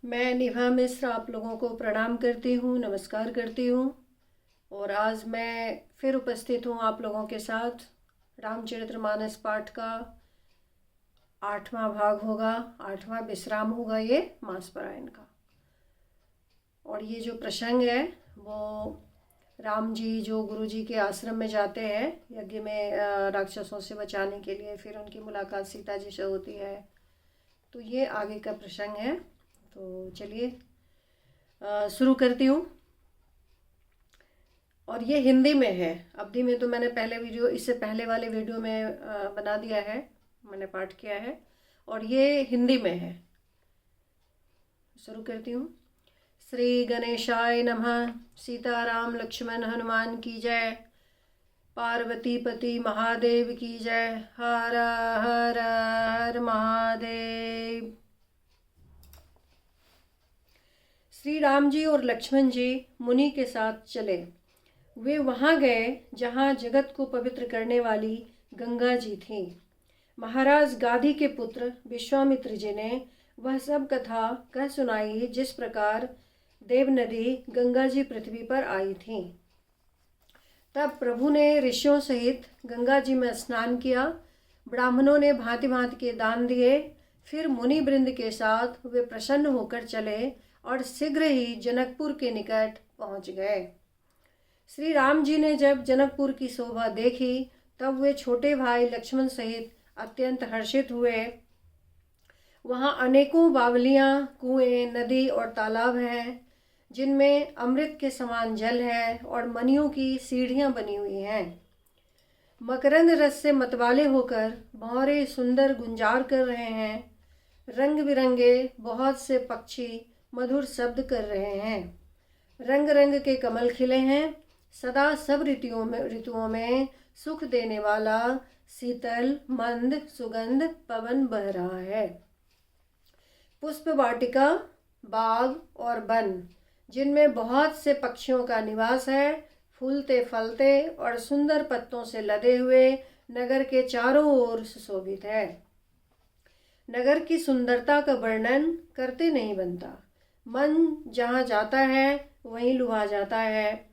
मैं निभा मिश्र आप लोगों को प्रणाम करती हूँ, नमस्कार करती हूँ। और आज मैं फिर उपस्थित हूँ आप लोगों के साथ। रामचरितमानस पाठ का 8वां भाग होगा, 8वां विश्राम होगा ये मासपरायण का। और ये जो प्रसंग है वो राम जी जो गुरु जी के आश्रम में जाते हैं यज्ञ में राक्षसों से बचाने के लिए, फिर उनकी मुलाकात सीता जी से होती है, तो ये आगे का प्रसंग है। तो चलिए शुरू करती हूँ। और ये हिंदी में है। अवधि में तो मैंने पहले वीडियो, इससे पहले वाले वीडियो में बना दिया है, मैंने पाठ किया है। और ये हिंदी में है। शुरू करती हूँ। श्री गणेशाय नमः। सीताराम लक्ष्मण हनुमान की जय। पार्वती पति महादेव की जय। हर हर हर महादेव। श्री राम जी और लक्ष्मण जी मुनि के साथ चले। वे वहां गए जहां जगत को पवित्र करने वाली गंगा जी थीं। महाराज गाधी के पुत्र विश्वामित्र जी ने वह सब कथा कह सुनाई जिस प्रकार देव नदी गंगा जी पृथ्वी पर आई थी। तब प्रभु ने ऋषियों सहित गंगा जी में स्नान किया। ब्राह्मणों ने भांति भांति के दान दिए। फिर मुनि वृंद के साथ वे प्रसन्न होकर चले और शीघ्र ही जनकपुर के निकट पहुंच गए। श्री राम जी ने जब जनकपुर की शोभा देखी तब वे छोटे भाई लक्ष्मण सहित अत्यंत हर्षित हुए। वहां अनेकों बावलियां, कुएं, नदी और तालाब हैं जिनमें अमृत के समान जल है और मणियों की सीढ़ियां बनी हुई हैं। मकरंद रस से मतवाले होकर भौरे सुंदर गुंजार कर रहे हैं। रंग बिरंगे बहुत से पक्षी मधुर शब्द कर रहे हैं। रंग रंग के कमल खिले हैं। सदा सब ऋतुओं में सुख देने वाला शीतल मंद सुगंध पवन बह रहा है। पुष्प वाटिका, बाग और वन जिनमें बहुत से पक्षियों का निवास है, फूलते फलते और सुंदर पत्तों से लदे हुए नगर के चारों ओर सुशोभित है। नगर की सुंदरता का वर्णन करते नहीं बनता। मन जहाँ जाता है वहीं लुभा जाता है।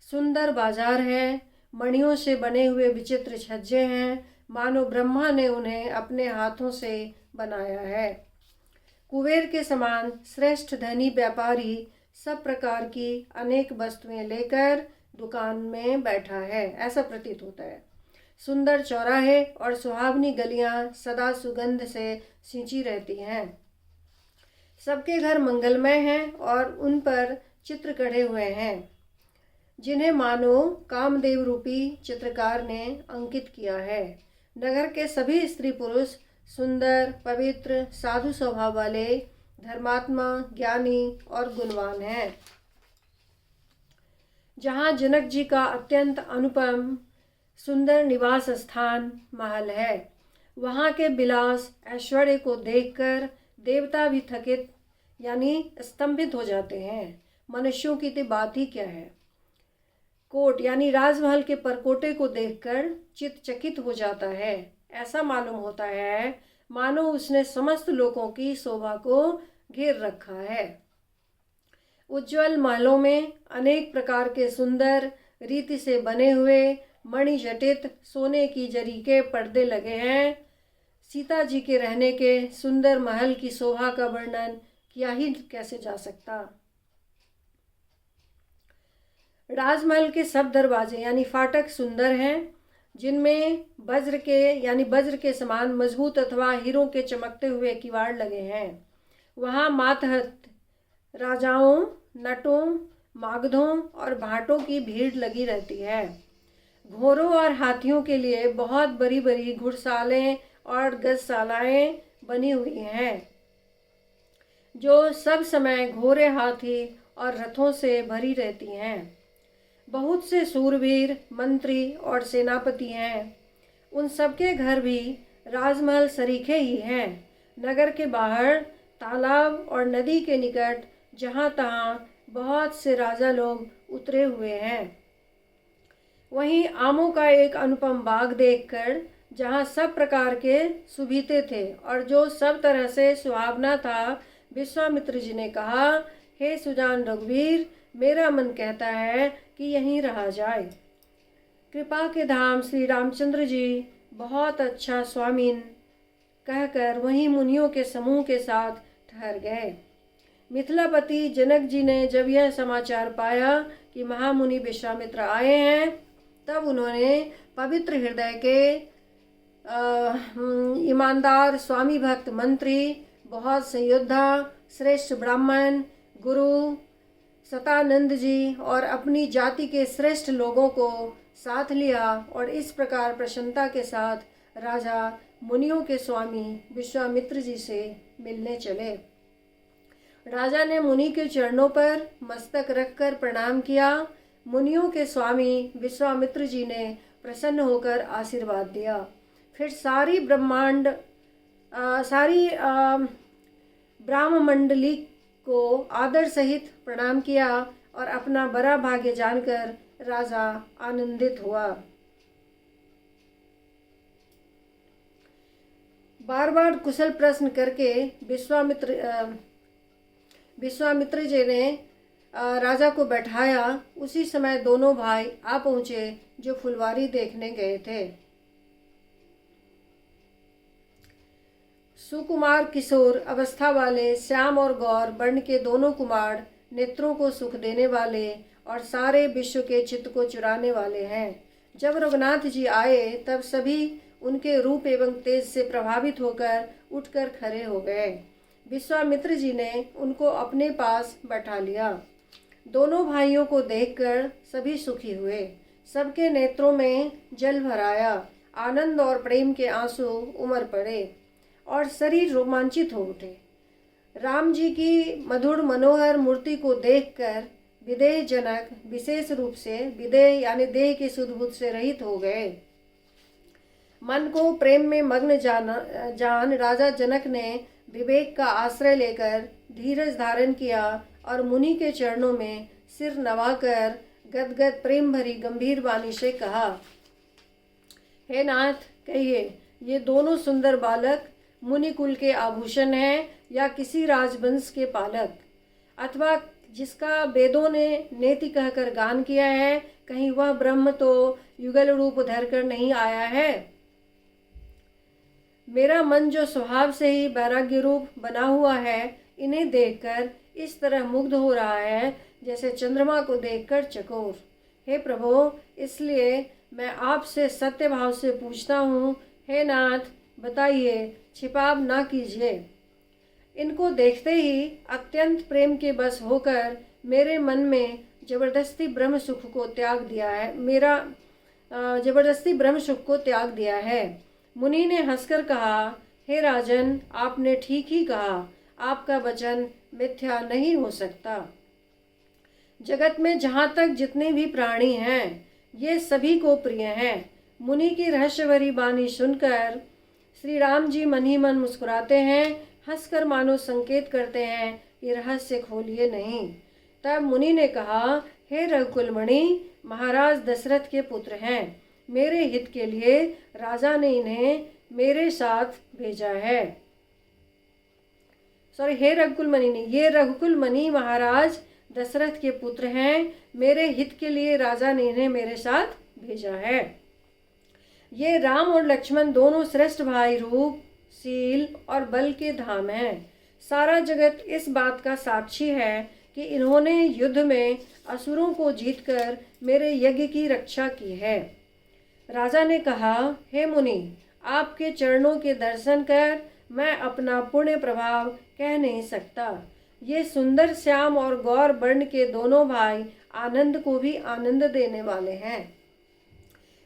सुंदर बाजार है, मणियों से बने हुए विचित्र छज्जे हैं, मानो ब्रह्मा ने उन्हें अपने हाथों से बनाया है। कुबेर के समान श्रेष्ठ धनी व्यापारी सब प्रकार की अनेक वस्तुएं लेकर दुकान में बैठा है, ऐसा प्रतीत होता है। सुंदर चौराहे और सुहावनी गलियां सदा सुगंध से सिंची रहती हैं। सबके घर मंगलमय हैं और उन पर चित्र कढ़े हुए हैं जिन्हें मानो कामदेव रूपी चित्रकार ने अंकित किया है। नगर के सभी स्त्री पुरुष सुंदर, पवित्र, साधु स्वभाव वाले, धर्मात्मा, ज्ञानी और गुणवान हैं। जहाँ जनक जी का अत्यंत अनुपम सुंदर निवास स्थान महल है, वहाँ के विलास ऐश्वर्य को देखकर देवता भी थकित यानी स्तंभित हो जाते हैं। मनुष्यों की तो बात ही क्या है। कोट यानी राजमहल के परकोटे को देखकर चित्त चकित हो जाता है। ऐसा मालूम होता है मानो उसने समस्त लोगों की शोभा को घेर रखा है। उज्जवल महलों में अनेक प्रकार के सुंदर रीति से बने हुए मणिजटित सोने की जरी के पर्दे लगे हैं। सीता जी के रहने के सुंदर महल की शोभा का वर्णन किया ही कैसे जा सकता। राजमहल के सब दरवाजे यानी फाटक सुंदर हैं, जिनमें वज्र के समान मजबूत अथवा हीरों के चमकते हुए किवाड़ लगे हैं। वहाँ मातहत राजाओं, नटों, मागधों और भाटों की भीड़ लगी रहती है। घोड़ों और हाथियों के लिए बहुत बड़ी बड़ी घुड़सालें और गजशालाएं बनी हुई हैं, जो सब समय घोड़े, हाथी और रथों से भरी रहती हैं। बहुत से शूरवीर, मंत्री और सेनापति हैं। उन सबके घर भी राजमहल सरीखे ही हैं। नगर के बाहर तालाब और नदी के निकट जहाँ तहाँ बहुत से राजा लोग उतरे हुए हैं। वहीं आमों का एक अनुपम बाग देखकर, जहाँ सब प्रकार के सुभीते थे और जो सब तरह से सुहावना था, विश्वामित्र जी ने कहा, हे सुजान रघुवीर, मेरा मन कहता है कि यहीं रहा जाए। कृपा के धाम श्री रामचंद्र जी बहुत अच्छा स्वामीन कहकर वहीं मुनियों के समूह के साथ ठहर गए। मिथिलापति जनक जी ने जब यह समाचार पाया कि महामुनि विश्वामित्र आए हैं, तब उन्होंने पवित्र हृदय के ईमानदार स्वामी भक्त मंत्री, बहुत से योद्धा, श्रेष्ठ ब्राह्मण, गुरु सतानंद जी और अपनी जाति के श्रेष्ठ लोगों को साथ लिया और इस प्रकार प्रसन्नता के साथ राजा मुनियों के स्वामी विश्वामित्र जी से मिलने चले। राजा ने मुनि के चरणों पर मस्तक रखकर प्रणाम किया। मुनियों के स्वामी विश्वामित्र जी ने प्रसन्न होकर आशीर्वाद दिया। फिर सारी ब्राह्म मंडली को आदर सहित प्रणाम किया और अपना बड़ा भाग्य जानकर राजा आनंदित हुआ। बार बार कुशल प्रश्न करके विश्वामित्र जी ने राजा को बैठाया। उसी समय दोनों भाई आ पहुंचे जो फुलवारी देखने गए थे। सुकुमार किशोर अवस्था वाले श्याम और गौर वर्ण के दोनों कुमार नेत्रों को सुख देने वाले और सारे विश्व के चित्त को चुराने वाले हैं। जब रघुनाथ जी आए तब सभी उनके रूप एवं तेज से प्रभावित होकर उठकर खड़े हो गए। विश्वामित्र जी ने उनको अपने पास बैठा लिया। दोनों भाइयों को देखकर सभी सुखी हुए। सबके नेत्रों में जल भराया। आनंद और प्रेम के आंसू उमड़ पड़े और शरीर रोमांचित हो उठे। राम जी की मधुर मनोहर मूर्ति को देखकर विदेह जनक विशेष रूप से विदेह यानी देह के सुधबुद्ध से रहित हो गए। मन को प्रेम में मग्न जान राजा जनक ने विवेक का आश्रय लेकर धीरज धारण किया और मुनि के चरणों में सिर नवाकर गदगद प्रेम भरी गंभीर वाणी से कहा, हे नाथ, कहिए ये दोनों सुंदर बालक मुनि कुल के आभूषण हैं या किसी राजवंश के पालक, अथवा जिसका वेदों ने नेति कहकर गान किया है, कहीं वह ब्रह्म तो युगल रूप धरकर नहीं आया है। मेरा मन जो स्वभाव से ही वैराग्य रूप बना हुआ है, इन्हें देखकर इस तरह मुग्ध हो रहा है जैसे चंद्रमा को देखकर चकोर। हे प्रभु, इसलिए मैं आपसे सत्य भाव से पूछता हूँ, हे नाथ, बताइए, छिपाव ना कीजिए। इनको देखते ही अत्यंत प्रेम के बस होकर मेरे मन में जबरदस्ती ब्रह्म सुख को त्याग दिया है। मुनि ने हंसकर कहा, हे राजन, आपने ठीक ही कहा, आपका वचन मिथ्या नहीं हो सकता। जगत में जहाँ तक जितने भी प्राणी हैं, ये सभी को प्रिय हैं। मुनि की रहस्यभरी वाणी सुनकर श्री राम जी मन ही मन मुस्कुराते हैं, हंसकर मानो संकेत करते हैं, ये रहस्य खोलिए नहीं। तब मुनि ने कहा, हे रघुकुलमणि, महाराज दशरथ के पुत्र हैं। मेरे हित के लिए राजा ने इन्हें मेरे साथ भेजा है। हे रघुकुलमणि ने, ये रघुकुलमणि महाराज दशरथ के पुत्र हैं। मेरे हित के लिए राजा ने इन्हें मेरे साथ भेजा है। ये राम और लक्ष्मण दोनों श्रेष्ठ भाई रूप, शील और बल के धाम हैं। सारा जगत इस बात का साक्षी है कि इन्होंने युद्ध में असुरों को जीतकर मेरे यज्ञ की रक्षा की है। राजा ने कहा, हे मुनि, आपके चरणों के दर्शन कर मैं अपना पुण्य प्रभाव कह नहीं सकता। ये सुंदर श्याम और गौर वर्ण के दोनों भाई आनंद को भी आनंद देने वाले हैं।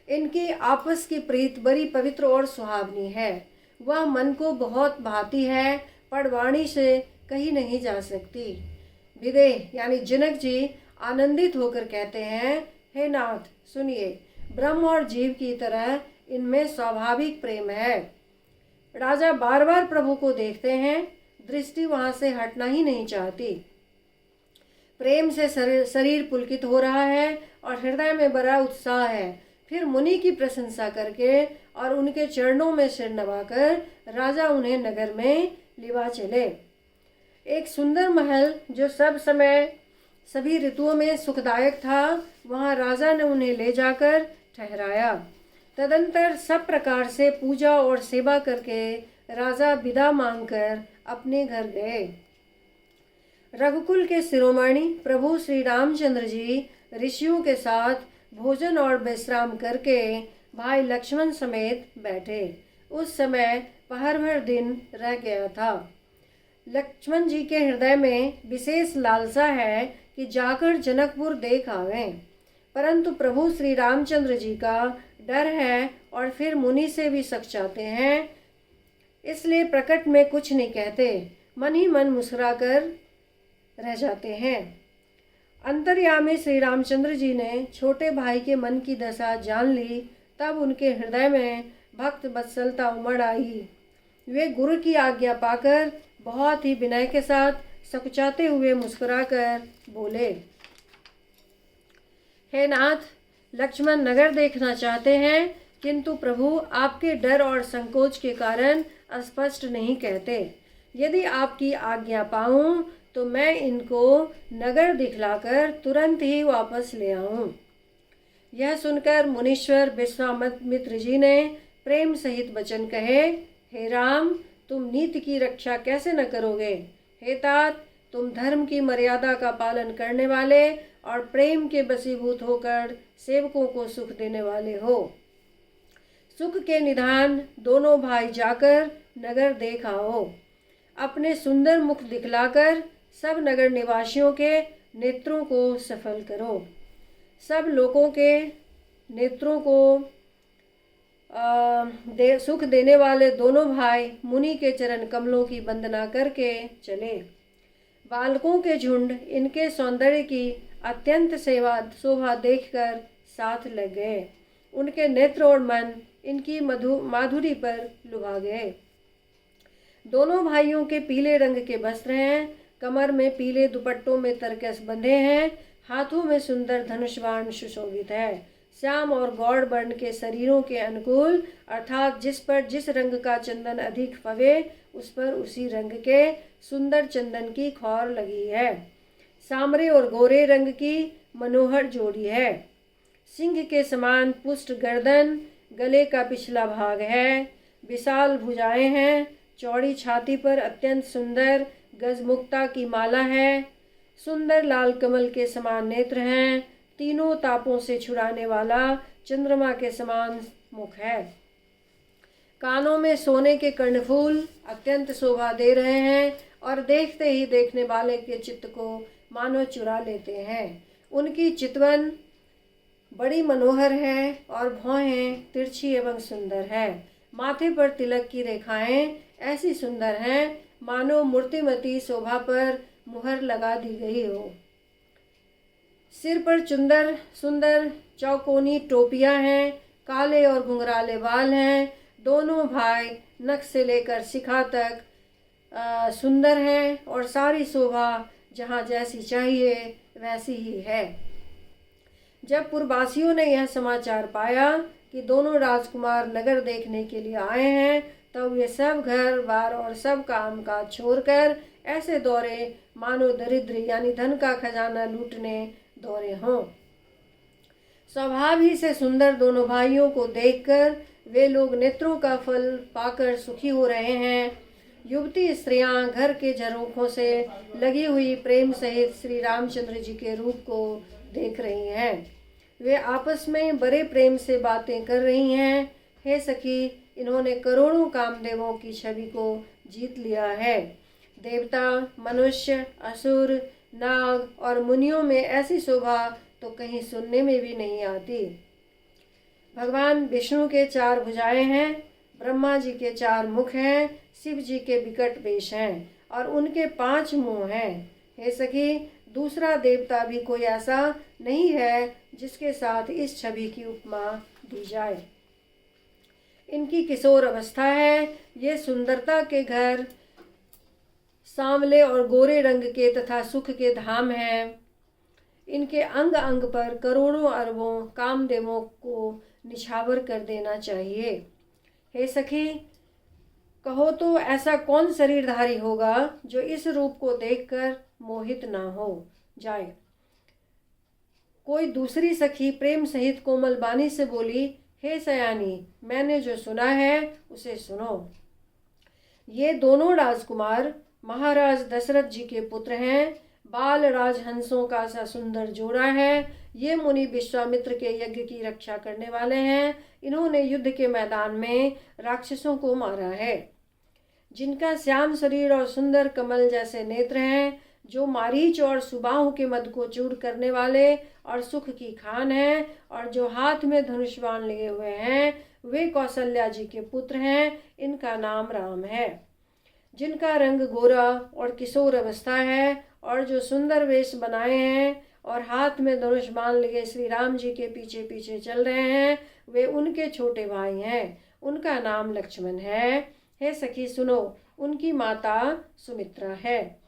इनकी आपस की प्रीत बड़ी पवित्र और सुहावनी है। वह मन को बहुत भाती है, पर वाणी से कही नहीं जा सकती। विदेह यानी जनक जी आनंदित होकर कहते हैं, हे नाथ, सुनिए, ब्रह्म और जीव की तरह इनमें स्वाभाविक प्रेम है। राजा बार बार प्रभु को देखते हैं, दृष्टि वहां से हटना ही नहीं चाहती। प्रेम से शरीर पुलकित हो रहा है और हृदय में बड़ा उत्साह है। फिर मुनि की प्रशंसा करके और उनके चरणों में सिर नवाकर राजा उन्हें नगर में लिवा चले। एक सुंदर महल जो सब समय सभी ऋतुओं में सुखदायक था, वहाँ राजा ने उन्हें ले जाकर ठहराया। तदंतर सब प्रकार से पूजा और सेवा करके राजा विदा मांगकर अपने घर गए। रघुकुल के शिरोमणि प्रभु श्री रामचंद्र जी ऋषियों के साथ भोजन और विश्राम करके भाई लक्ष्मण समेत बैठे। उस समय पहर भर दिन रह गया था। लक्ष्मण जी के हृदय में विशेष लालसा है कि जाकर जनकपुर देख आवें, परंतु प्रभु श्री रामचंद्र जी का डर है और फिर मुनि से भी शक चाहते हैं, इसलिए प्रकट में कुछ नहीं कहते, मन ही मन मुस्कुराकर रह जाते हैं। अंतर्यामी श्री रामचंद्र जी ने छोटे भाई के मन की दशा जान ली, तब उनके हृदय में भक्त वत्सलता उमड़ आई। वे गुरु की आज्ञा पाकर बहुत ही विनय के साथ सकुचाते हुए मुस्कुराकर बोले, हे नाथ, लक्ष्मण नगर देखना चाहते हैं, किंतु प्रभु आपके डर और संकोच के कारण स्पष्ट नहीं कहते। यदि आपकी आज्ञा पाऊं तो मैं इनको नगर दिखलाकर तुरंत ही वापस ले आऊं। यह सुनकर मुनीश्वर विश्वामित्र जी ने प्रेम सहित वचन कहे, हे राम, तुम नीति की रक्षा कैसे न करोगे? हे तात, तुम धर्म की मर्यादा का पालन करने वाले और प्रेम के वशीभूत होकर सेवकों को सुख देने वाले हो। सुख के निधान दोनों भाई जाकर नगर देख आओ। अपने सुंदर मुख दिखलाकर सब नगर निवासियों के नेत्रों को सफल करो। सब लोगों के नेत्रों को सुख देने वाले दोनों भाई मुनि के चरण कमलों की वंदना करके चले। बालकों के झुंड इनके सौंदर्य की अत्यंत शोभा देखकर साथ लग गए। उनके नेत्र और मन इनकी माधुरी पर लुभा गए। दोनों भाइयों के पीले रंग के वस्त्र हैं, कमर में पीले दुपट्टों में तरकस बंधे हैं, हाथों में सुंदर धनुष बाण सुशोभित है। श्याम और गौड़ वर्ण के शरीरों के अनुकूल, अर्थात जिस पर जिस रंग का चंदन अधिक फवे उस पर उसी रंग के सुंदर चंदन की खौर लगी है। सामरे और गोरे रंग की मनोहर जोड़ी है। सिंह के समान पुष्ट गर्दन, गले का पिछला भाग है, विशाल भुजाएं हैं, चौड़ी छाती पर अत्यंत सुंदर गजमुक्ता की माला है, सुंदर लाल कमल के समान नेत्र हैं, तीनों तापों से छुड़ाने वाला चंद्रमा के समान मुख है। कानों में सोने के कर्णफूल अत्यंत शोभा दे रहे हैं और देखते ही देखने वाले के चित्त को मानो चुरा लेते हैं। उनकी चितवन बड़ी मनोहर है और भौहें तिरछी एवं सुंदर है। माथे पर तिलक की रेखाएं ऐसी सुंदर हैं मानो मूर्तिमती शोभा पर मुहर लगा दी गई हो। सिर पर सुंदर चौकोनी टोपियां हैं, काले और घुंघराले बाल हैं। दोनों भाई नख से लेकर शिखा तक सुंदर हैं और सारी शोभा जहाँ जैसी चाहिए वैसी ही है। जब पुरवासियों ने यह समाचार पाया कि दोनों राजकुमार नगर देखने के लिए आए हैं, तब वे सब घर बार और सब काम काज छोड़कर ऐसे दौड़े मानो दरिद्र यानी धन का खजाना लूटने दौड़े हों। स्वभाव ही से सुंदर दोनों भाइयों को देखकर वे लोग नेत्रों का फल पाकर सुखी हो रहे हैं। युवती स्त्रियां घर के झरोखों से लगी हुई प्रेम सहित श्री रामचंद्र जी के रूप को देख रही हैं। वे आपस में बड़े प्रेम से बातें कर रही हैं। हे सखी, इन्होंने करोड़ों कामदेवों की छवि को जीत लिया है। देवता, मनुष्य, असुर, नाग और मुनियों में ऐसी शोभा तो कहीं सुनने में भी नहीं आती। भगवान विष्णु के 4 भुजाएं हैं, ब्रह्मा जी के 4 मुख हैं, शिव जी के विकट वेश हैं और उनके 5 मुंह हैं। हे सखी, दूसरा देवता भी कोई ऐसा नहीं है जिसके साथ इस छवि की उपमा दी जाए। इनकी किशोर अवस्था है। ये सुंदरता के घर सांवले और गोरे रंग के तथा सुख के धाम हैं। इनके अंग अंग पर करोड़ों अरबों कामदेवों को निछावर कर देना चाहिए। हे सखी, कहो तो ऐसा कौन शरीरधारी होगा जो इस रूप को देखकर मोहित ना हो जाए। कोई दूसरी सखी प्रेम सहित कोमल बानी से बोली, हे सयानी, मैंने जो सुना है उसे सुनो। ये दोनों राजकुमार महाराज दशरथ जी के पुत्र हैं। बाल राजहंसों का सा सुंदर जोड़ा है। ये मुनि विश्वामित्र के यज्ञ की रक्षा करने वाले हैं। इन्होंने युद्ध के मैदान में राक्षसों को मारा है। जिनका श्याम शरीर और सुंदर कमल जैसे नेत्र हैं, जो मारीच और सुबाहु के मद को चूर करने वाले और सुख की खान हैं, और जो हाथ में धनुष बाण लिए हुए हैं, वे कौशल्या जी के पुत्र हैं। इनका नाम राम है। जिनका रंग गोरा और किशोर अवस्था है, और जो सुंदर वेश बनाए हैं और हाथ में धनुष बाण लिए श्री राम जी के पीछे पीछे चल रहे हैं, वे उनके छोटे भाई हैं। उनका नाम लक्ष्मण है। हे सखी सुनो, उनकी माता सुमित्रा है।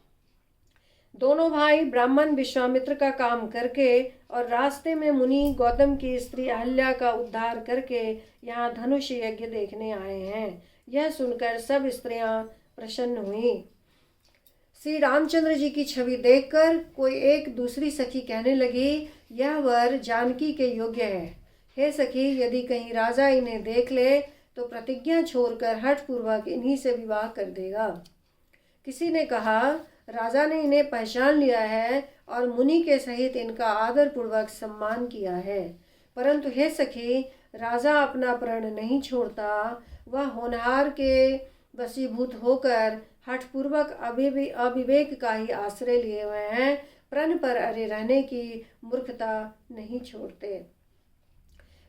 दोनों भाई ब्राह्मण विश्वामित्र का काम करके और रास्ते में मुनि गौतम की स्त्री अहल्या का उद्धार करके यहाँ धनुष यज्ञ देखने आए हैं। यह सुनकर सब स्त्रियां प्रसन्न हुई। श्री रामचंद्र जी की छवि देखकर कोई एक दूसरी सखी कहने लगी, यह वर जानकी के योग्य है। हे सखी, यदि कहीं राजा इन्हें देख ले तो प्रतिज्ञा छोड़कर हठपूर्वक इन्हीं से विवाह कर देगा। किसी ने कहा, राजा ने इन्हें पहचान लिया है और मुनि के सहित इनका आदर पूर्वक सम्मान किया है। परंतु हे सखी, राजा अपना प्रण नहीं छोड़ता। वह होनहार के वशीभूत होकर हठपूर्वक अविवेक का ही आश्रय लिए हुए हैं। प्रण पर अरे रहने की मूर्खता नहीं छोड़ते।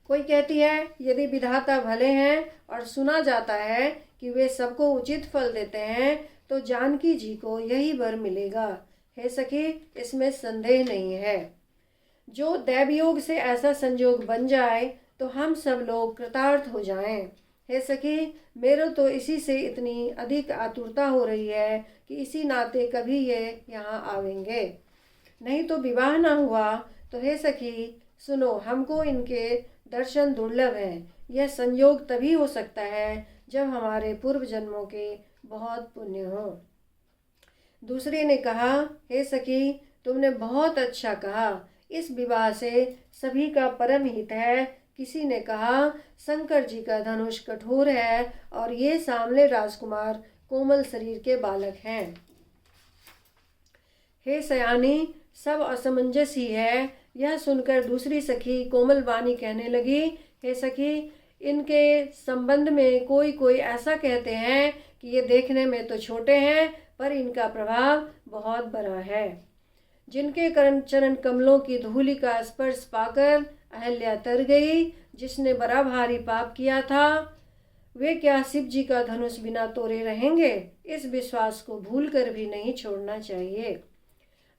कोई कहती है, यदि विधाता भले हैं और सुना जाता है कि वे सबको उचित फल देते हैं, तो जानकी जी को यही वर मिलेगा। हे सखी, इसमें संदेह नहीं है। जो दैवयोग से ऐसा संयोग बन जाए तो हम सब लोग कृतार्थ हो जाएं। हे सखी, मेरे तो इसी से इतनी अधिक आतुरता हो रही है कि इसी नाते कभी ये यहाँ आवेंगे। नहीं तो विवाह ना हुआ तो हे सखी सुनो, हमको इनके दर्शन दुर्लभ हैं। यह संयोग तभी हो सकता है जब हमारे पूर्व जन्मों के बहुत पुण्य हो। दूसरे ने कहा, हे सखी, तुमने बहुत अच्छा कहा। इस विवाह से सभी का परम हित है। किसी ने कहा, शंकर जी का धनुष कठोर है और ये सामले राजकुमार कोमल शरीर के बालक हैं। हे सयानी, सब असमंजस ही है। यह सुनकर दूसरी सखी कोमल वाणी कहने लगी, हे सखी, इनके संबंध में कोई कोई ऐसा कहते हैं कि ये देखने में तो छोटे हैं पर इनका प्रभाव बहुत बड़ा है। जिनके चरण कमलों की धूलि का स्पर्श पाकर अहल्या तर गई, जिसने बड़ा भारी पाप किया था, वे क्या शिव जी का धनुष बिना तोड़े रहेंगे? इस विश्वास को भूल कर भी नहीं छोड़ना चाहिए।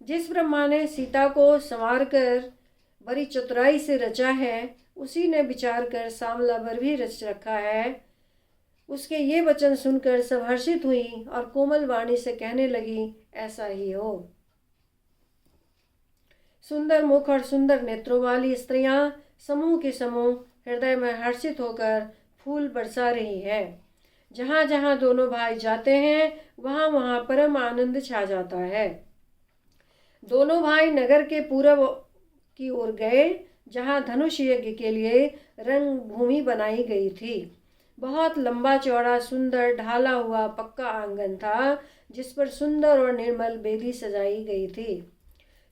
जिस ब्रह्मा ने सीता को संवार कर बड़ी चतुराई से रचा है, उसी ने विचार कर सांवला वर भी रच रखा है। उसके ये वचन सुनकर सब हर्षित हुई और कोमल वाणी से कहने लगी, ऐसा ही हो। सुंदर मुख और सुंदर नेत्रों वाली स्त्रियां समूह के समूह हृदय में हर्षित होकर फूल बरसा रही है। जहाँ जहाँ दोनों भाई जाते हैं वहाँ वहाँ परम आनंद छा जाता है। दोनों भाई नगर के पूर्व की ओर गए, जहाँ धनुष यज्ञ के लिए रंग भूमि बनाई गई थी। बहुत लंबा चौड़ा सुंदर ढाला हुआ पक्का आंगन था, जिस पर सुंदर और निर्मल बेदी सजाई गई थी।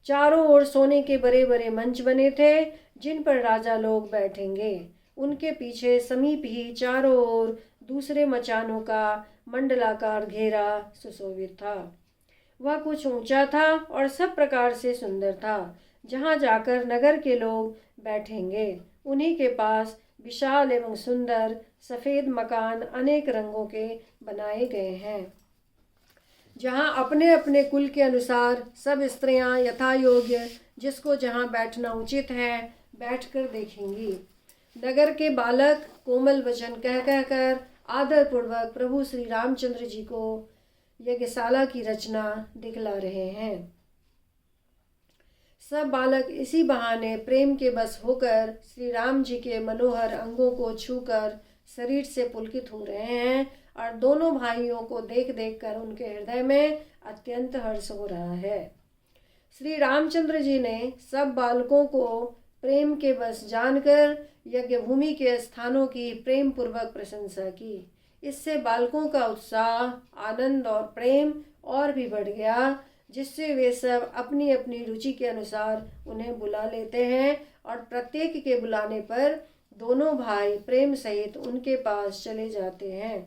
चारों ओर सोने के बड़े बड़े मंच बने थे, जिन पर राजा लोग बैठेंगे। उनके पीछे समीप ही चारों ओर दूसरे मचानों का मंडलाकार घेरा सुशोभित था। वह कुछ ऊंचा था और सब प्रकार से सुंदर था। जहाँ जाकर नगर के लोग बैठेंगे, उन्हीं के पास विशाल एवं सुंदर सफ़ेद मकान अनेक रंगों के बनाए गए हैं, जहाँ अपने अपने कुल के अनुसार सब स्त्रियां यथा योग्य जिसको जहाँ बैठना उचित है बैठकर देखेंगी। नगर के बालक कोमल वचन कह कहकर आदरपूर्वक प्रभु श्री रामचंद्र जी को यज्ञशाला की रचना दिखला रहे हैं। सब बालक इसी बहाने प्रेम के बस होकर श्री राम जी के मनोहर अंगों को छूकर शरीर से पुलकित हो रहे हैं और दोनों भाइयों को देख देख कर उनके हृदय में अत्यंत हर्ष हो रहा है। श्री रामचंद्र जी ने सब बालकों को प्रेम के बस जानकर यज्ञ भूमि के स्थानों की प्रेम पूर्वक प्रशंसा की। इससे बालकों का उत्साह, आनंद और प्रेम और भी बढ़ गया, जिससे वे सब अपनी अपनी रुचि के अनुसार उन्हें बुला लेते हैं और प्रत्येक के बुलाने पर दोनों भाई प्रेम सहित उनके पास चले जाते हैं।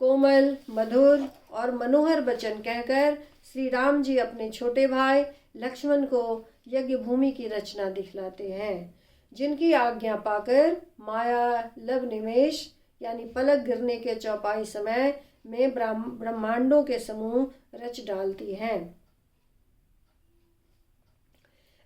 कोमल, मधुर और मनोहर वचन कहकर श्री राम जी अपने छोटे भाई लक्ष्मण को यज्ञ भूमि की रचना दिखलाते हैं, जिनकी आज्ञा पाकर माया लव निमेष यानी पलक गिरने के चौपाई समय में ब्रह्मांडों के समूह रच डालती हैं।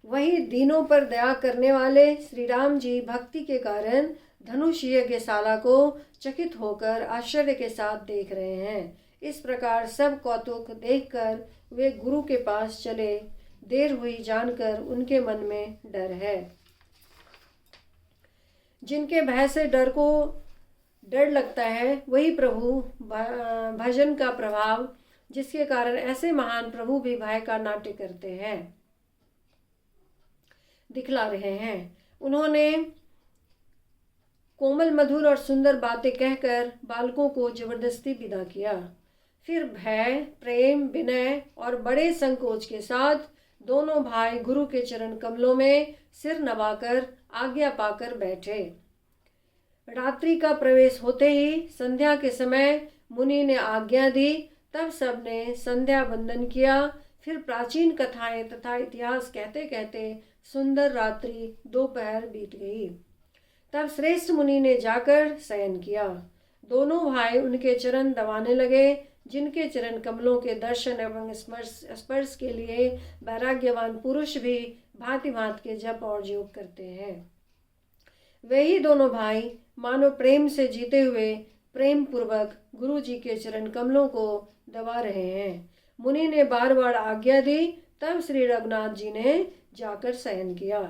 वही दीनों पर दया करने वाले श्री राम जी भक्ति के कारण धनुष यज्ञशाला को चकित होकर आश्चर्य के साथ देख रहे हैं। इस प्रकार सब कौतुक देखकर वे गुरु के पास चले। देर हुई जानकर उनके मन में डर है। जिनके भय से डर लगता है वही प्रभु भजन का प्रभाव, जिसके कारण ऐसे महान प्रभु भी भय का नाट्य करते हैं, दिखला रहे हैं। उन्होंने कोमल, मधुर और सुंदर बातें कहकर बालकों को जबरदस्ती विदा किया। फिर भय, प्रेम, विनय और बड़े संकोच के साथ दोनों भाई गुरु के चरण कमलों में सिर नवाकर आज्ञा पाकर बैठे। रात्रि का प्रवेश होते ही संध्या के समय मुनि ने आज्ञा दी। तब सबने संध्या वंदन किया। फिर प्राचीन कथाएं तथा इतिहास कहते कहते सुंदर रात्रि दोपहर बीत गई। तब श्रेष्ठ मुनि ने जाकर शयन किया। दोनों भाई उनके चरण दबाने लगे, जिनके चरण कमलों के दर्शन एवं स्पर्श के लिए वैराग्यवान पुरुष भी भांति भांति के जप और योग करते हैं। वे ही दोनों भाई मानो प्रेम से जीते हुए प्रेम पूर्वक गुरु जी के चरण कमलों को दबा रहे हैं। मुनि ने बार बार आज्ञा दी। तब श्री रघुनाथ जी ने जाकर शयन किया।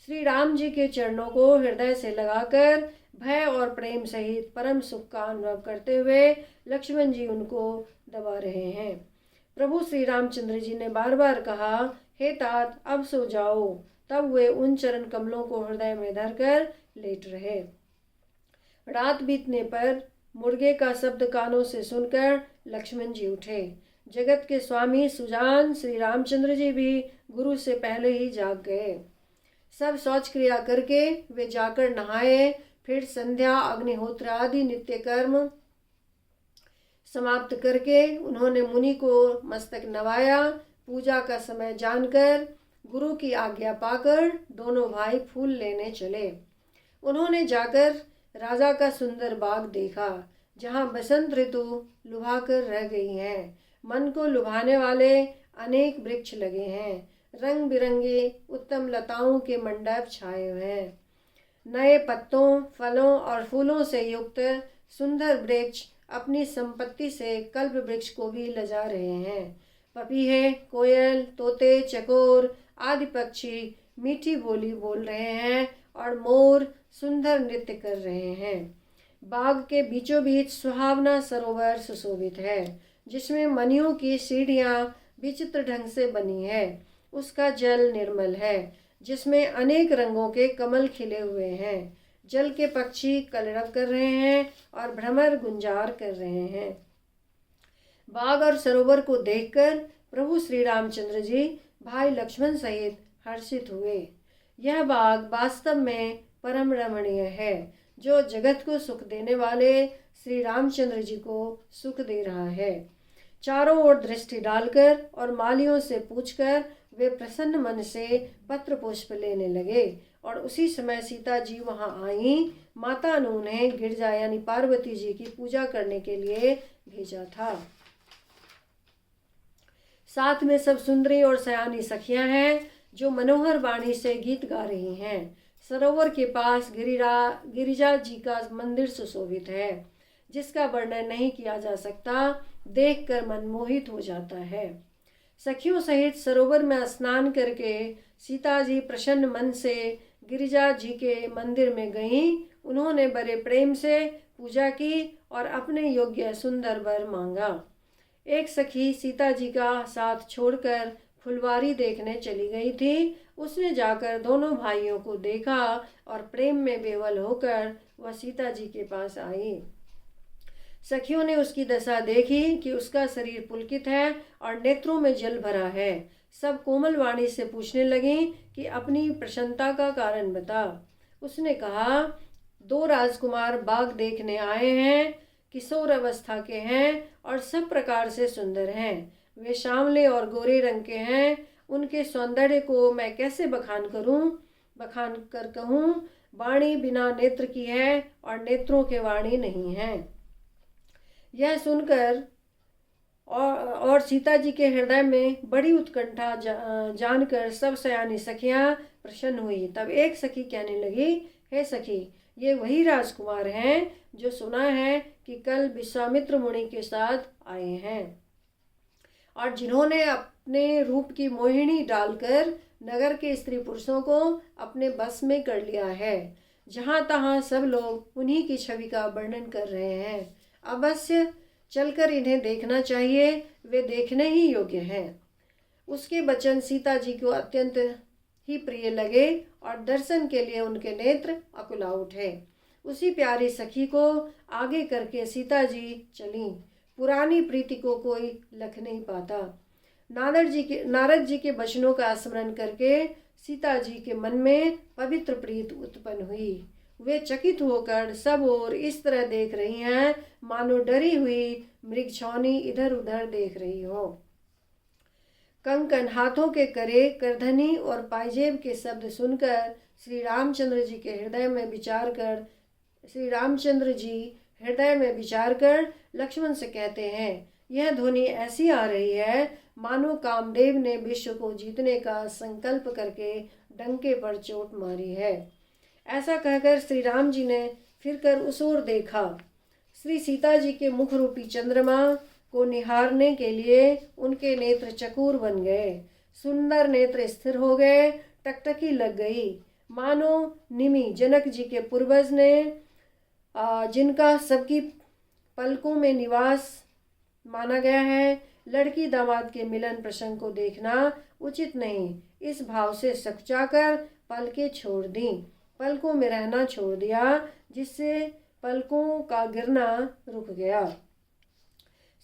श्री राम जी के चरणों को हृदय से लगाकर भय और प्रेम सहित परम सुख का अनुभव करते हुए लक्ष्मण जी उनको दबा रहे हैं। प्रभु श्री रामचंद्र जी ने बार बार कहा, हे तात अब सो जाओ। तब वे उन चरण कमलों को हृदय में धरकर लेट रहे। रात बीतने पर मुर्गे का शब्द कानों से सुनकर लक्ष्मण जी उठे। जगत के स्वामी सुजान श्री रामचंद्र जी भी गुरु से पहले ही जाग गए। सब शौच क्रिया करके वे जाकर नहाए। फिर संध्या, अग्निहोत्र आदि नित्य कर्म समाप्त करके उन्होंने मुनि को मस्तक नवाया। पूजा का समय जानकर गुरु की आज्ञा पाकर दोनों भाई फूल लेने चले। उन्होंने जाकर राजा का सुंदर बाग देखा, जहाँ बसंत ऋतु लुभाकर रह गई है। मन को लुभाने वाले अनेक वृक्ष लगे हैं। रंग बिरंगे उत्तम लताओं के मंडप छाए हुए हैं। नए पत्तों, फलों और फूलों से युक्त सुंदर वृक्ष अपनी संपत्ति से कल्प वृक्ष को भी लजा रहे हैं। पपीहे, कोयल, तोते, चकोर आदि पक्षी मीठी बोली बोल रहे हैं और मोर सुंदर नृत्य कर रहे हैं। बाग के बीचों बीच सुहावना सरोवर सुशोभित है, जिसमें मणियों की सीढ़ियां विचित्र ढंग से बनी है। उसका जल निर्मल है, जिसमें अनेक रंगों के कमल खिले हुए हैं। जल के पक्षी कलरव कर रहे हैं और भ्रमर गुंजार कर रहे हैं। बाग और सरोवर को देखकर प्रभु श्री रामचंद्र जी भाई लक्ष्मण सहित हर्षित हुए। यह बाग वास्तव में परम रमणीय है, जो जगत को सुख देने वाले श्री रामचंद्र जी को सुख दे रहा है। चारों ओर दृष्टि डालकर और मालियों से पूछकर वे प्रसन्न मन से पत्र पुष्प लेने लगे और उसी समय सीता जी वहां आई। माता ने उन्हें गिरजा यानी पार्वती जी की पूजा करने के लिए भेजा था। साथ में सब सुंदरी और सयानी सखियां हैं, जो मनोहर वाणी से गीत गा रही हैं। सरोवर के पास गिरिजा जी का मंदिर सुशोभित है, जिसका वर्णन नहीं किया जा सकता। देखकर मन मोहित हो जाता है। सखियों सहित सरोवर में स्नान करके सीता जी प्रसन्न मन से गिरिजा जी के मंदिर में गईं। उन्होंने बड़े प्रेम से पूजा की और अपने योग्य सुंदर वर मांगा। एक सखी सीता जी का साथ छोड़कर फुलवारी देखने चली गई थी। उसने जाकर दोनों भाइयों को देखा और प्रेम में बेवल होकर वह सीता जी के पास आई। सखियों ने उसकी दशा देखी कि उसका शरीर पुलकित है और नेत्रों में जल भरा है। सब कोमल वाणी से पूछने लगी कि अपनी प्रसन्नता का कारण बता। उसने कहा, दो राजकुमार बाग देखने आए हैं, किशोर अवस्था के हैं और सब प्रकार से सुंदर हैं। वे सांवले और गोरे रंग के हैं। उनके सौंदर्य को मैं कैसे बखान कर कहूँ। वाणी बिना नेत्र की है और नेत्रों के वाणी नहीं है। यह सुनकर और सीता जी के हृदय में बड़ी उत्कंठा जानकर सब सयानी सखियां प्रसन्न हुई। तब एक सखी कहने लगी, हे सखी, ये वही राजकुमार हैं जो सुना है कि कल विश्वामित्र मुनि के साथ आए हैं और जिन्होंने अपने रूप की मोहिनी डालकर नगर के स्त्री पुरुषों को अपने बस में कर लिया है। जहाँ तहाँ सब लोग उन्हीं की छवि का वर्णन कर रहे हैं। अवश्य चलकर इन्हें देखना चाहिए, वे देखने ही योग्य हैं। उसके वचन सीता जी को अत्यंत ही प्रिय लगे और दर्शन के लिए उनके नेत्र अकुला उठे। उसी प्यारी सखी को आगे करके सीता जी चलीं। पुरानी प्रीति को कोई लख नहीं पाता। नारद जी के वचनों का स्मरण करके सीता जी के मन में पवित्र प्रीत उत्पन्न हुई। वे चकित होकर सब ओर इस तरह देख रही हैं मानो डरी हुई मृगछौनी इधर उधर देख रही हो। कंकन, हाथों के करे, करधनी और पायजेब के शब्द सुनकर श्री रामचंद्र जी हृदय में विचार कर लक्ष्मण से कहते हैं, यह ध्वनि ऐसी आ रही है मानो कामदेव ने विश्व को जीतने का संकल्प करके डंके पर चोट मारी है। ऐसा कहकर श्री राम जी ने फिरकर उस ओर देखा। श्री सीता जी के मुख रूपी चंद्रमा को निहारने के लिए उनके नेत्र चकोर बन गए। सुंदर नेत्र स्थिर हो गए, टकटकी लग गई, मानो निमि जनक जी के पूर्वज ने जिनका सबकी पलकों में निवास माना गया है। लड़की दामाद के मिलन प्रसंग को देखना उचित नहीं, इस भाव से सकुचाकर पलकें छोड़ दी, पलकों में रहना छोड़ दिया, जिससे पलकों का गिरना रुक गया।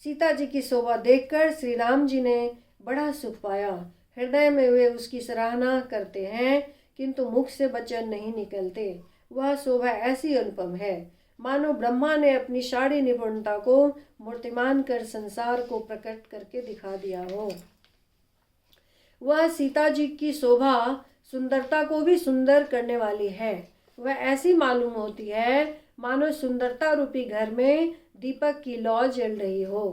सीता जी की शोभा देखकर श्री राम जी ने बड़ा सुख पाया। हृदय में वे उसकी सराहना करते हैं, किंतु मुख से वचन नहीं निकलते। वह शोभा ऐसी अनुपम है मानो ब्रह्मा ने अपनी सारी निपुणता को मूर्तिमान कर संसार को प्रकट करके दिखा दिया हो। वह सीता जी की शोभा सुंदरता को भी सुंदर करने वाली है। वह ऐसी मालूम होती है मानो सुंदरता रूपी घर में दीपक की लौ जल रही हो।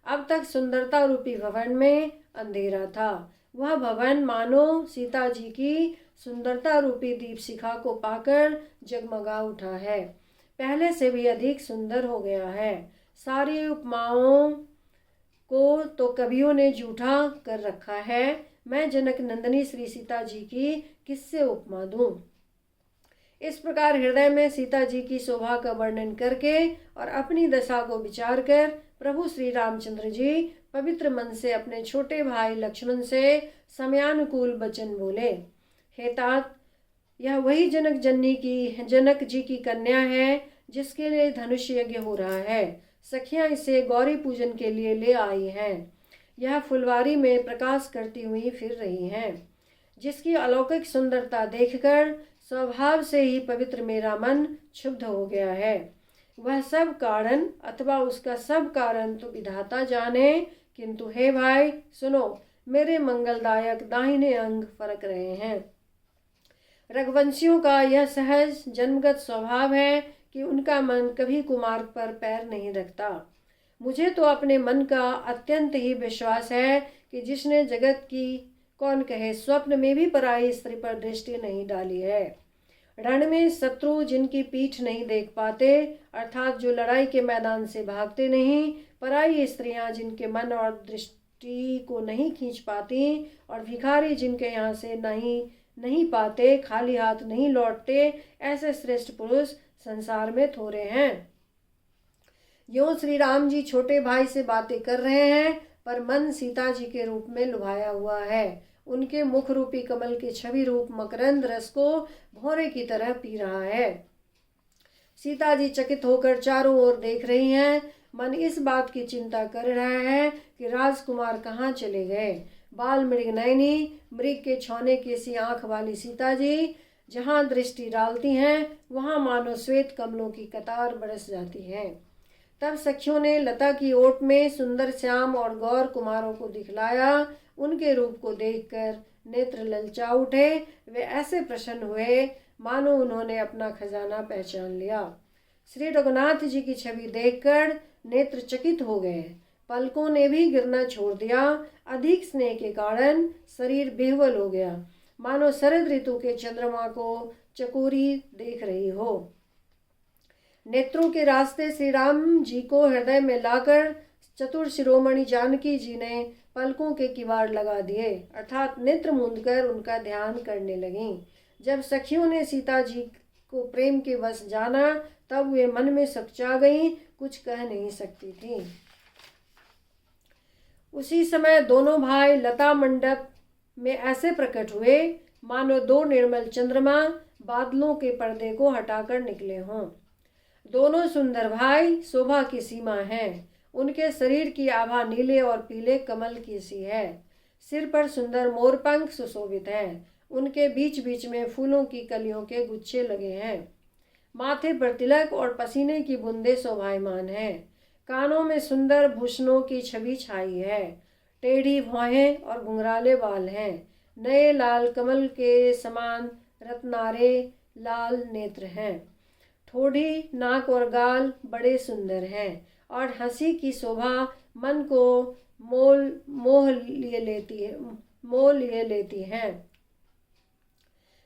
अब तक सुंदरता रूपी भवन में अंधेरा था, वह भवन मानो सीता जी की सुंदरता रूपी दीप शिखा को पाकर जगमगा उठा है, पहले से भी अधिक सुंदर हो गया है। सारी उपमाओं को तो कवियों ने झूठा कर रखा है। मैं जनक नंदनी श्री सीता जी की किससे उपमा दूं। इस प्रकार हृदय में सीता जी की शोभा का वर्णन करके और अपनी दशा को विचार कर प्रभु श्री रामचंद्र जी पवित्र मन से अपने छोटे भाई लक्ष्मण से समयानुकूल वचन बोले। हे तात, यह वही जनक जी की कन्या है जिसके लिए धनुष यज्ञ हो रहा है। सखियां इसे गौरी पूजन के लिए ले आई हैं। यह फुलवारी में प्रकाश करती हुई फिर रही हैं, जिसकी अलौकिक सुंदरता देखकर स्वभाव से ही पवित्र मेरा मन क्षुब्ध हो गया है। वह सब कारण अथवा उसका सब कारण तो विधाता जाने, किंतु हे भाई सुनो, मेरे मंगलदायक दाहिने अंग फरक रहे हैं। रघुवंशियों का यह सहज जन्मगत स्वभाव है कि उनका मन कभी कुमार्ग पर पैर नहीं रखता। मुझे तो अपने मन का अत्यंत ही विश्वास है कि जिसने जगत की कौन कहे स्वप्न में भी पराई स्त्री पर दृष्टि नहीं डाली है। रण में शत्रु जिनकी पीठ नहीं देख पाते, अर्थात जो लड़ाई के मैदान से भागते नहीं, पराई स्त्रियां जिनके मन और दृष्टि को नहीं खींच पाती, और भिखारी जिनके यहाँ से नहीं पाते, खाली हाथ नहीं लौटते, ऐसे श्रेष्ठ पुरुष संसार में थोड़े हैं। यूं श्री राम जी छोटे भाई से बातें कर रहे हैं, पर मन सीता जी के रूप में लुभाया हुआ है। उनके मुख रूपी कमल के छवि रूप मकरंद रस को भौरे की तरह पी रहा है। सीता जी चकित होकर चारों ओर देख रही हैं। मन इस बात की चिंता कर रहा है कि राजकुमार कहाँ चले गए। बाल मृग नयनी, मृग के छौने की सी आंख वाली सीता जी जहाँ दृष्टि डालती हैं, वहाँ मानो श्वेत कमलों की कतार बरस जाती है। तब सखियों ने लता की ओट में सुंदर श्याम और गौर कुमारों को दिखलाया। उनके रूप को देखकर नेत्र ललचा उठे। वे ऐसे प्रसन्न हुए मानो उन्होंने अपना खजाना पहचान लिया। श्री रघुनाथ जी की छवि देखकर नेत्र चकित हो गए। पलकों ने भी गिरना छोड़ दिया। अधिक स्नेह के कारण शरीर बेहवल हो गया, मानो शरद ऋतु के चंद्रमा को चकोरी देख रही हो। नेत्रों के रास्ते श्री राम जी को हृदय में लाकर चतुर शिरोमणि जानकी जी ने पलकों के किवाड़ लगा दिए, अर्थात नेत्र मूंदकर उनका ध्यान करने लगीं। जब सखियों ने सीता जी को प्रेम के वश जाना, तब वे मन में सकचा गईं, कुछ कह नहीं सकती थीं। उसी समय दोनों भाई लता मंडप में ऐसे प्रकट हुए मानो दो निर्मल चंद्रमा बादलों के पर्दे को हटाकर निकले हों। दोनों सुंदर भाई शोभा की सीमा हैं। उनके शरीर की आभा नीले और पीले कमल की सी है। सिर पर सुंदर मोरपंख सुशोभित हैं। उनके बीच बीच में फूलों की कलियों के गुच्छे लगे हैं। माथे पर तिलक और पसीने की बूंदें शोभायमान हैं। कानों में सुंदर भूषणों की छवि छाई है। टेढ़ी भौहें और घुंघराले बाल हैं। नए लाल कमल के समान रत्नारे लाल नेत्र हैं। ठोड़ी, नाक और गाल बड़े सुंदर हैं और हंसी की शोभा मन को मोह लिए लेती है।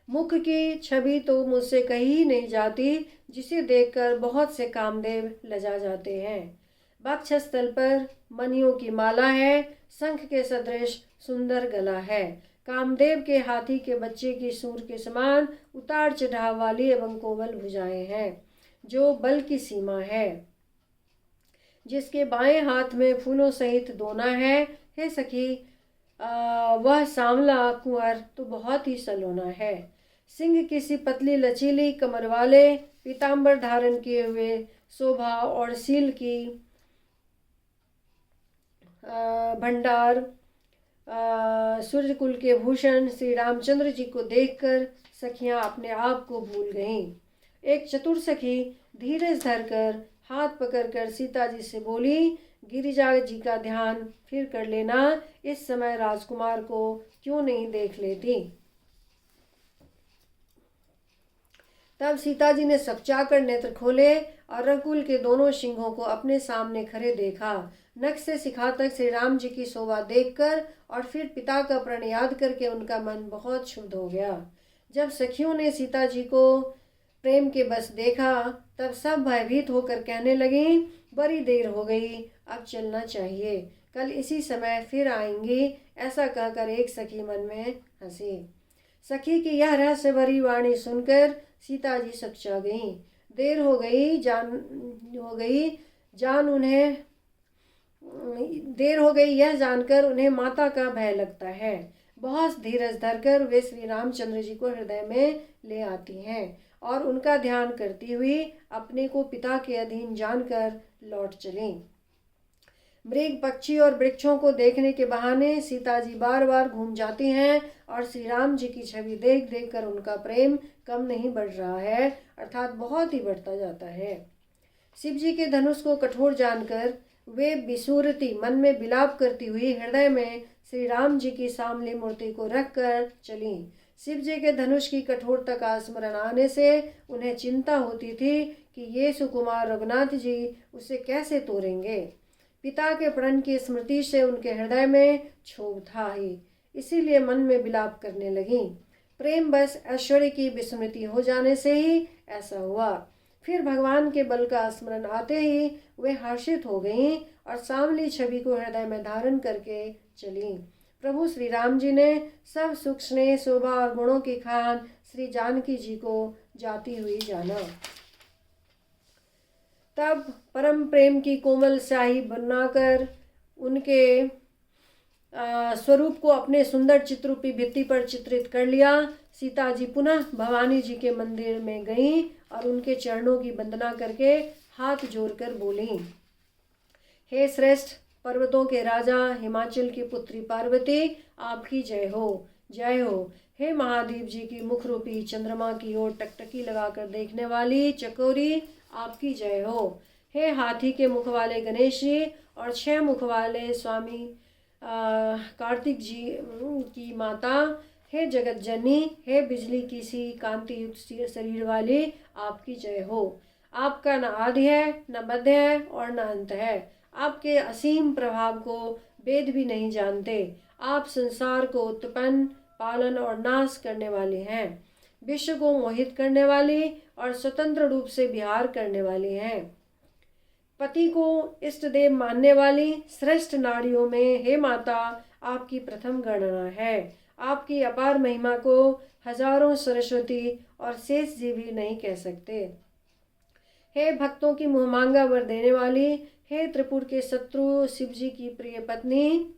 मुख की छवि तो मुझसे कही ही नहीं जाती, जिसे देखकर बहुत से कामदेव लजा जाते हैं। वक्षस्थल पर मणियों की माला है। शंख के सदृश सुंदर गला है। कामदेव के हाथी के बच्चे की सूर के समान उतार चढ़ाव वाली एवं कोमल भुजाएं हैं, जो बल की सीमा है। जिसके बाएं हाथ में फूलों सहित दोना है। हे सखी, वह सांवला कुंवर तो बहुत ही सलोना है। सिंह की सी पतली लचीली कमर वाले, पीतांबर धारण किए हुए शोभा और सील की भंडार सूर्यकुल के भूषण श्री रामचंद्र जी को देखकर सखियां अपने आप को भूल गईं। एक चतुर सखी धीरज धरकर हाथ पकड़कर सीता जी से बोली, गिरिजा जी का ध्यान फिर कर लेना। इस समय राजकुमार को क्यों नहीं देख लेती। तब सीता जी ने सकचाकर नेत्र खोले और रघुकुल के दोनों सिंहों को अपने सामने खड़े देखा। नख से शिखा तक श्री राम जी की शोभा देखकर और फिर पिता का प्रण याद करके उनका मन बहुत क्षुब्ध हो गया। जब सखियों ने सीता जी को प्रेम के बस देखा, तब सब भयभीत होकर कहने लगी, बड़ी देर हो गई, अब चलना चाहिए, कल इसी समय फिर आएंगी। ऐसा कहकर एक सखी मन में हंसी। सखी की यह रहस्य भरी वाणी सुनकर सीता जी सकचा गईं। देर हो गई यह जानकर उन्हें माता का भय लगता है। बहुत धीरज धरकर वे श्री रामचंद्र जी को हृदय में ले आती हैं और उनका ध्यान करती हुई अपने को पिता के अधीन जानकर लौट चलीं। मृग, पक्षी और वृक्षों को देखने के बहाने सीता जी बार बार घूम जाती हैं और श्री राम जी की छवि देख देख कर उनका प्रेम कम नहीं बढ़ रहा है, अर्थात बहुत ही बढ़ता जाता है। शिव जी के धनुष को कठोर जानकर वे विसूरती मन में विलाप करती हुई हृदय में श्री राम जी की सामली मूर्ति को रख कर चली। शिव जी के धनुष की कठोरता का स्मरण आने से उन्हें चिंता होती थी कि ये सुकुमार रघुनाथ जी उसे कैसे तोड़ेंगे। पिता के प्रण की स्मृति से उनके हृदय में क्षोभ था ही, इसीलिए मन में विलाप करने लगी। प्रेम बस ऐश्वर्य की विस्मृति हो जाने से ही ऐसा हुआ। फिर भगवान के बल का स्मरण आते ही वे हर्षित हो गईं और सांवली छवि को हृदय में धारण करके चलीं। प्रभु श्री राम जी ने सब सुख, स्नेह, शोभा और गुणों की खान श्री जानकी जी को जाती हुई जाना। तब परम प्रेम की कोमल स्याही बनाकर उनके स्वरूप को अपने सुंदर चित्ररूपी भित्ति पर चित्रित कर लिया। सीता जी पुनः भवानी जी के मंदिर में गईं और उनके चरणों की वंदना करके हाथ जोड़कर बोली, हे श्रेष्ठ पर्वतों के राजा, हिमाचल की पुत्री पार्वती, आपकी जय हो, जय हो। हे महादेव जी की मुख रूपी चंद्रमा की ओर टकटकी लगाकर देखने वाली चकोरी, आपकी जय हो। हे हाथी के मुख वाले गणेश जी और 6 मुख वाले स्वामी कार्तिक जी की माता, हे जगत जननी, हे बिजली की सी कांति युक्त शरीर वाली, आपकी जय हो। आपका न आदि है, न मध्य है और न अंत है। आपके असीम प्रभाव को वेद भी नहीं जानते। आप संसार को उत्पन्न, पालन और नाश करने वाले हैं। विश्व को मोहित करने वाली और स्वतंत्र रूप से विहार करने वाली हैं। पति को इष्ट देव मानने वाली श्रेष्ठ नारियों में हे माता, आपकी प्रथम गणना है। आपकी अपार महिमा को हजारों सरस्वती और शेष जी भी नहीं कह सकते। हे भक्तों की मुहमांगा वर देने वाली, हे त्रिपुर के शत्रु शिव जी की प्रिय पत्नी,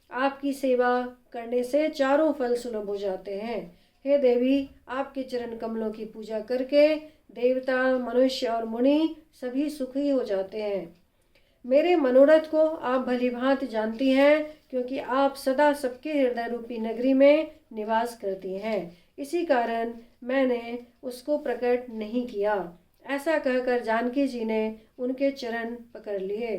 आपकी सेवा करने से चारों फल सुलभ हो जाते हैं। हे देवी, आपके चरण कमलों की पूजा करके देवता, मनुष्य और मुनि सभी सुखी हो जाते हैं। मेरे मनोरथ को आप भलीभांति जानती हैं, क्योंकि आप सदा सबके हृदय रूपी नगरी में निवास करती हैं। इसी कारण मैंने उसको प्रकट नहीं किया। ऐसा कहकर जानकी जी ने उनके चरण पकड़ लिए।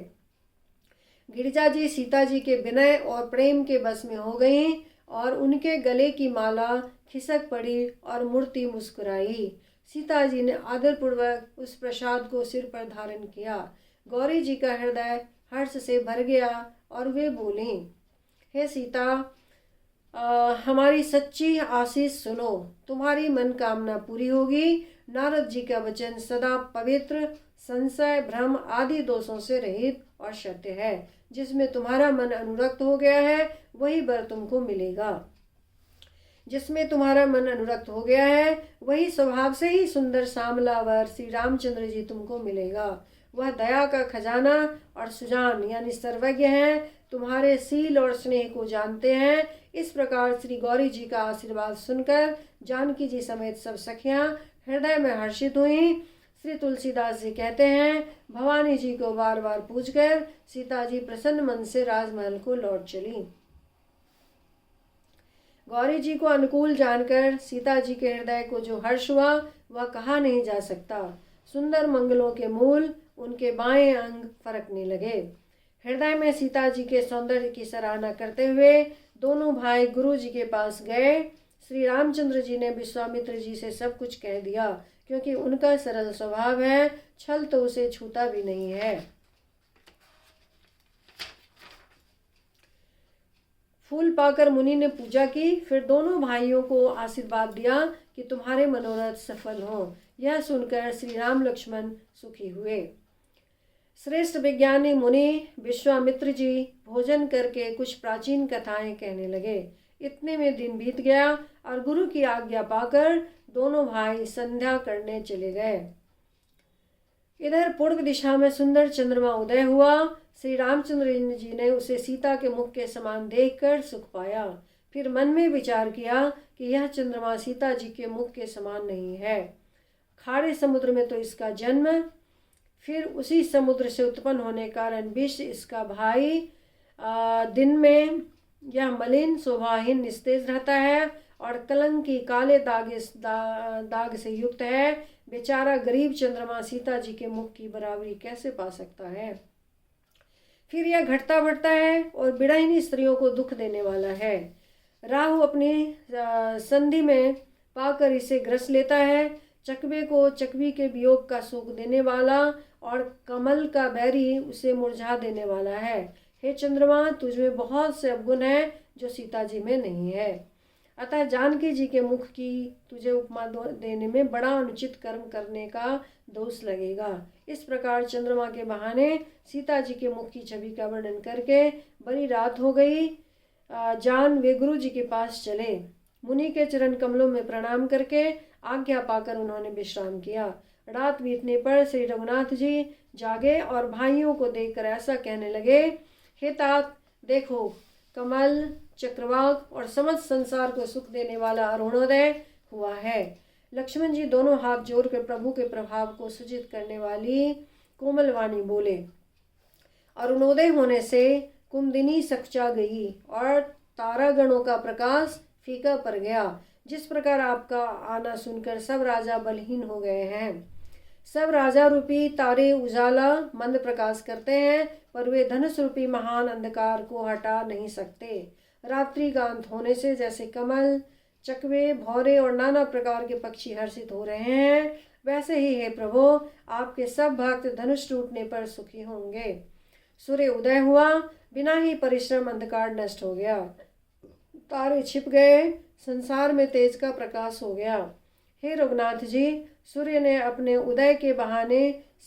गिरिजा जी सीता जी के विनय और प्रेम के बस में हो गईं और उनके गले की माला खिसक पड़ी और मूर्ति मुस्कुराई। सीता जी ने आदरपूर्वक उस प्रसाद को सिर पर धारण किया। गौरी जी का हृदय हर्ष से भर गया और वे बोली, हे सीता, हमारी सच्ची आशीष सुनो, तुम्हारी मनोकामना पूरी होगी। नारद जी का वचन सदा पवित्र, संशय, भ्रम आदि दोषों से रहित और सत्य है। जिसमें तुम्हारा मन अनुरक्त हो गया है वही वर तुमको मिलेगा। जिसमें तुम्हारा मन अनुरक्त हो गया है वही स्वभाव से ही सुंदर श्यामला वर श्री रामचंद्र जी तुमको मिलेगा। वह दया का खजाना और सुजान यानी सर्वज्ञ हैं, तुम्हारे सील और स्नेह को जानते हैं। इस प्रकार श्री गौरी जी का आशीर्वाद सुनकर जानकी जी समेत सब सखियां हृदय में हर्षित हुई। श्री तुलसीदास जी कहते हैं, भवानी जी को बार बार पूजकर सीता जी प्रसन्न मन से राजमहल को लौट चली। गौरी जी को अनुकूल जानकर सीता जी के हृदय को जो हर्ष हुआ वह कहा नहीं जा सकता। सुंदर मंगलों के मूल उनके बाएं अंग फरकने लगे। हृदय में सीता जी के सौंदर्य की सराहना करते हुए दोनों भाई गुरु जी के पास गए। श्री रामचंद्र जी ने विश्वामित्र जी से सब कुछ कह दिया, क्योंकि उनका सरल स्वभाव है, छल तो उसे छूता भी नहीं है। फूल पाकर मुनि ने पूजा की, फिर दोनों भाइयों को आशीर्वाद दिया कि तुम्हारे मनोरथ सफल हों। यह सुनकर श्री राम लक्ष्मण सुखी हुए। श्रेष्ठ विज्ञानी मुनि विश्वामित्र जी भोजन करके कुछ प्राचीन कथाएं कहने लगे। इतने में दिन बीत गया और गुरु की आज्ञा पाकर दोनों भाई संध्या करने चले गए। इधर पूर्व दिशा में सुंदर चंद्रमा उदय हुआ। श्री रामचंद्र जी ने उसे सीता के मुख के समान देखकर सुख पाया। फिर मन में विचार किया कि यह चंद्रमा सीता जी के मुख के समान नहीं है। खारे समुद्र में तो इसका जन्म, फिर उसी समुद्र से उत्पन्न होने कारण विष इसका भाई। दिन में यह मलिन शोभाहीन निस्तेज रहता है और कलंकी काले दाग से युक्त है। बेचारा गरीब चंद्रमा सीता जी के मुख की बराबरी कैसे पा सकता है। फिर यह घटता बढ़ता है और बिड़हिनी स्त्रियों को दुख देने वाला है। राहु अपनी संधि में पाकर इसे ग्रस लेता है। चकवे को चकवी के वियोग का सुख देने वाला और कमल का बैरी उसे मुरझा देने वाला है। हे चंद्रमा, तुझमें बहुत से अवगुण हैं जो सीता जी में नहीं है। अतः जानकी जी के मुख की तुझे उपमा देने में बड़ा अनुचित कर्म करने का दोष लगेगा। इस प्रकार चंद्रमा के बहाने सीता जी के मुख की छवि का वर्णन करके बड़ी रात हो गई। वे गुरु जी के पास चले। मुनि के चरण कमलों में प्रणाम करके आज्ञा पाकर उन्होंने विश्राम किया। रात बीतने पर श्री रघुनाथ जी जागे और भाइयों को देखकर ऐसा कहने लगे, हे तात, देखो, कमल, चक्रवाक और समस्त संसार को सुख देने वाला अरुणोदय हुआ है। लक्ष्मण जी दोनों हाथ जोड़कर प्रभु के प्रभाव को सूचित करने वाली कोमल वाणी बोले। अरुणोदय होने से कुमदिनी सकचा गई और तारागणों का प्रकाश फीका पड़ गया। जिस प्रकार आपका आना सुनकर सब राजा बलहीन हो गए हैं। सब राजा रूपी तारे उजाला मंद प्रकाश करते हैं, पर वे धनुष रूपी महान अंधकार को हटा नहीं सकते। रात्रि का अंत होने से जैसे कमल, चकवे, भौरे और नाना प्रकार के पक्षी हर्षित हो रहे हैं, वैसे ही हे प्रभु, आपके सब भक्त धनुष टूटने पर सुखी होंगे। सूर्य उदय हुआ, बिना ही परिश्रम अंधकार नष्ट हो गया, तारे छिप गए, संसार में तेज का प्रकाश हो गया। हे रघुनाथ जी, सूर्य ने अपने उदय के बहाने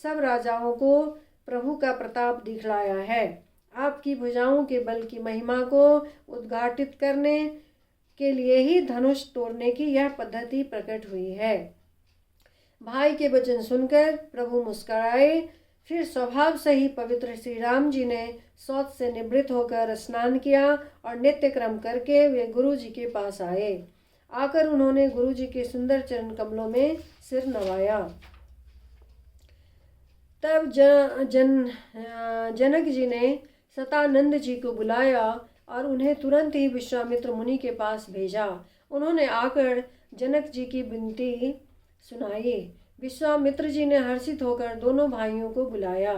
सब राजाओं को प्रभु का प्रताप दिखलाया है। आपकी भुजाओं के बल की महिमा को उद्घाटित करने के लिए ही धनुष तोड़ने की यह पद्धति प्रकट हुई है। भाई के वचन सुनकर प्रभु मुस्कुराए। फिर स्वभाव से ही पवित्र श्री राम जी ने शौच से निवृत्त होकर स्नान किया और नित्य क्रम करके वे गुरु जी के पास आए। आकर उन्होंने गुरु जी के सुंदर चरण कमलों में सिर नवाया। तब जनक जी ने सतानंद जी को बुलाया और उन्हें तुरंत ही विश्वामित्र मुनि के पास भेजा। उन्होंने आकर जनक जी की विनती सुनाई। विश्वामित्र जी ने हर्षित होकर दोनों भाइयों को बुलाया।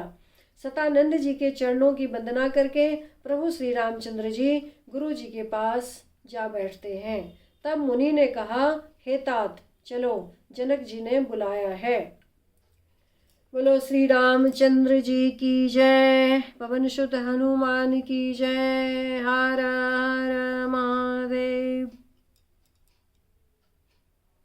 सतानंद जी के चरणों की वंदना करके प्रभु श्री रामचंद्र जी गुरु जी के पास जा बैठते हैं। तब मुनि ने कहा, हे तात, चलो, जनक जी ने बुलाया है। बोलो श्री रामचंद्र जी की जय। पवन सुत हनुमान की जय। हर